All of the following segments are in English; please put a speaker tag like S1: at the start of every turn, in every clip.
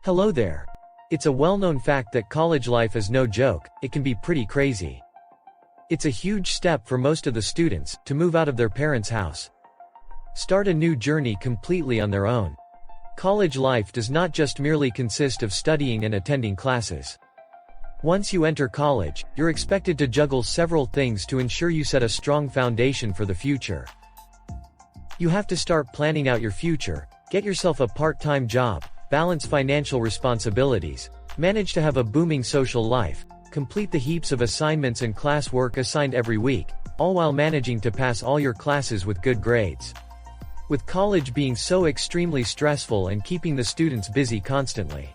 S1: Hello there. It's a well-known fact that college life is no joke. It can be pretty crazy. It's a huge step for most of the students to move out of their parents' house. Start a new journey completely on their own. College life does not just merely consist of studying and attending classes. Once you enter college, you're expected to juggle several things to ensure you set a strong foundation for the future. You have to start planning out your future, get yourself a part-time job, balance financial responsibilities, manage to have a booming social life, complete the heaps of assignments and class work assigned every week, all while managing to pass all your classes with good grades. With college being so extremely stressful and keeping the students busy constantly,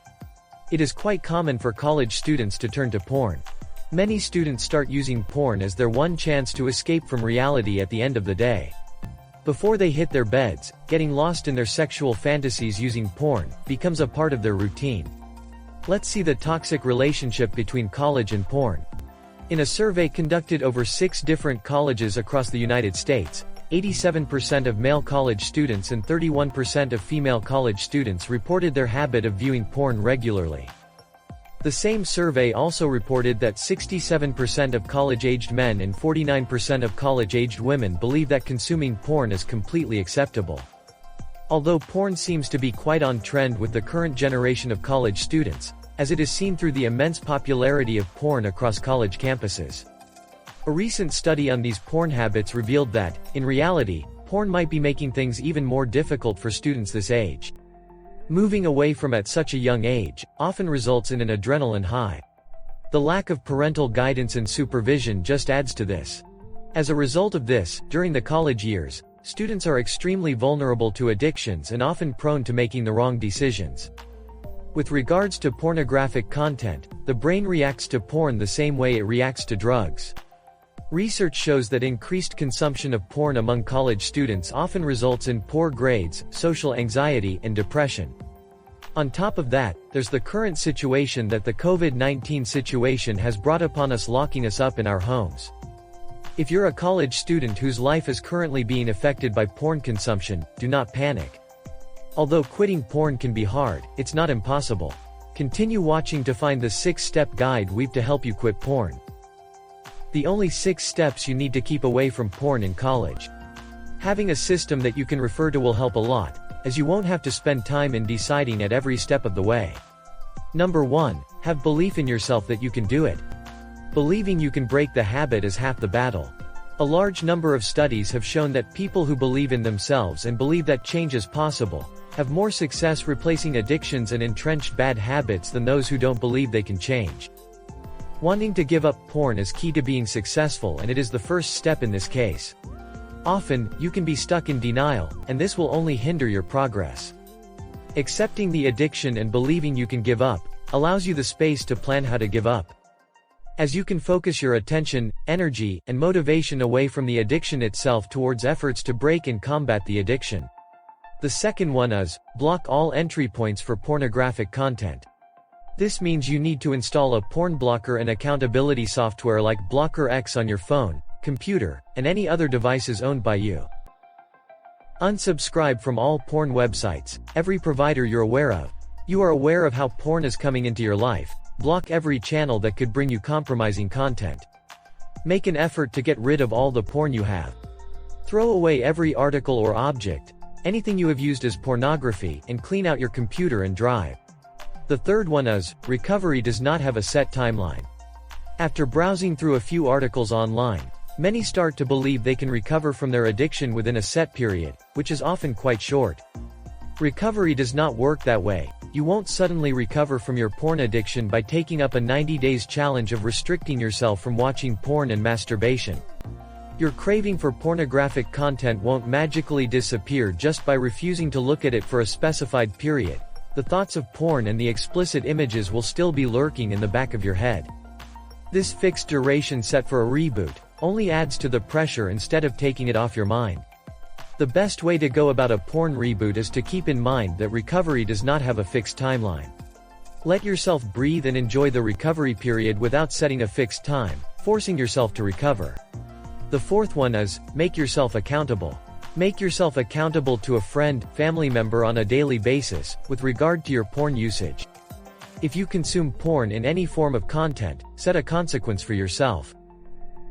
S1: it is quite common for college students to turn to porn. Many students start using porn as their one chance to escape from reality at the end of the day. Before they hit their beds, getting lost in their sexual fantasies using porn becomes a part of their routine. Let's see the toxic relationship between college and porn. In a survey conducted over 6 different colleges across the United States, 87% of male college students and 31% of female college students reported their habit of viewing porn regularly. The same survey also reported that 67% of college-aged men and 49% of college-aged women believe that consuming porn is completely acceptable. Although porn seems to be quite on trend with the current generation of college students, as it is seen through the immense popularity of porn across college campuses. A recent study on these porn habits revealed that, in reality, porn might be making things even more difficult for students this age. Moving away from at such a young age often results in an adrenaline high. The lack of parental guidance and supervision just adds to this. As a result of this, during the college years, students are extremely vulnerable to addictions and often prone to making the wrong decisions. With regards to pornographic content, the brain reacts to porn the same way it reacts to drugs. Research shows that increased consumption of porn among college students often results in poor grades, social anxiety, and depression. On top of that, there's the current situation that the COVID-19 situation has brought upon us, locking us up in our homes. If you're a college student whose life is currently being affected by porn consumption, do not panic. Although quitting porn can be hard, it's not impossible. Continue watching to find the 6-step guide we've to help you quit porn. The only 6 steps you need to keep away from porn in college. Having a system that you can refer to will help a lot, as you won't have to spend time in deciding at every step of the way. Number 1, have belief in yourself that you can do it. Believing you can break the habit is half the battle. A large number of studies have shown that people who believe in themselves and believe that change is possible, have more success replacing addictions and entrenched bad habits than those who don't believe they can change. Wanting to give up porn is key to being successful, and it is the first step in this case. Often, you can be stuck in denial, and this will only hinder your progress. Accepting the addiction and believing you can give up allows you the space to plan how to give up. As you can focus your attention, energy, and motivation away from the addiction itself towards efforts to break and combat the addiction. The second one is, block all entry points for pornographic content. This means you need to install a porn blocker and accountability software like BlockerX on your phone, computer, and any other devices owned by you. Unsubscribe from all porn websites, every provider you're aware of. You are aware of how porn is coming into your life. Block every channel that could bring you compromising content. Make an effort to get rid of all the porn you have. Throw away every article or object, anything you have used as pornography, and clean out your computer and drive. The third one is, recovery does not have a set timeline. After browsing through a few articles online, many start to believe they can recover from their addiction within a set period, which is often quite short. Recovery does not work that way. You won't suddenly recover from your porn addiction by taking up a 90 days challenge of restricting yourself from watching porn and masturbation. Your craving for pornographic content won't magically disappear just by refusing to look at it for a specified period. The thoughts of porn and the explicit images will still be lurking in the back of your head. This fixed duration set for a reboot only adds to the pressure instead of taking it off your mind. The best way to go about a porn reboot is to keep in mind that recovery does not have a fixed timeline. Let yourself breathe and enjoy the recovery period without setting a fixed time, forcing yourself to recover. The fourth one is, make yourself accountable. Make yourself accountable to a friend, family member on a daily basis, with regard to your porn usage. If you consume porn in any form of content, set a consequence for yourself.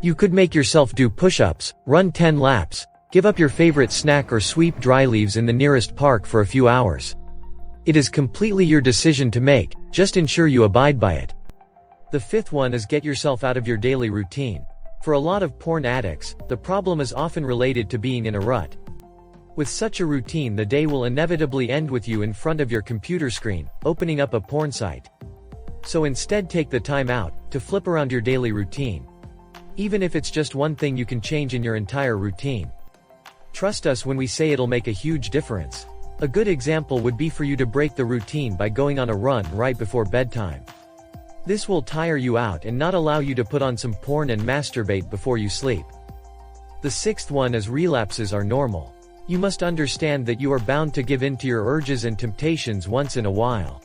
S1: You could make yourself do push-ups, run 10 laps, give up your favorite snack or sweep dry leaves in the nearest park for a few hours. It is completely your decision to make, just ensure you abide by it. The fifth one is get yourself out of your daily routine. For a lot of porn addicts, the problem is often related to being in a rut. With such a routine, the day will inevitably end with you in front of your computer screen, opening up a porn site. So instead, take the time out to flip around your daily routine. Even if it's just one thing you can change in your entire routine. Trust us when we say it'll make a huge difference. A good example would be for you to break the routine by going on a run right before bedtime. This will tire you out and not allow you to put on some porn and masturbate before you sleep. The sixth one is relapses are normal. You must understand that you are bound to give in to your urges and temptations once in a while.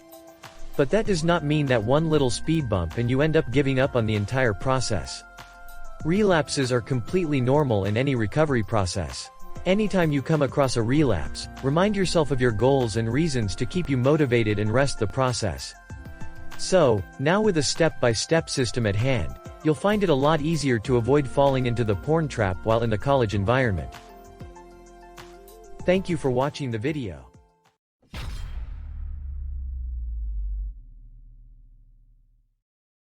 S1: But that does not mean that one little speed bump and you end up giving up on the entire process. Relapses are completely normal in any recovery process. Anytime you come across a relapse, remind yourself of your goals and reasons to keep you motivated and rest the process. So, now with a step-by-step system at hand, you'll find it a lot easier to avoid falling into the porn trap while in the college environment. Thank you for watching the video.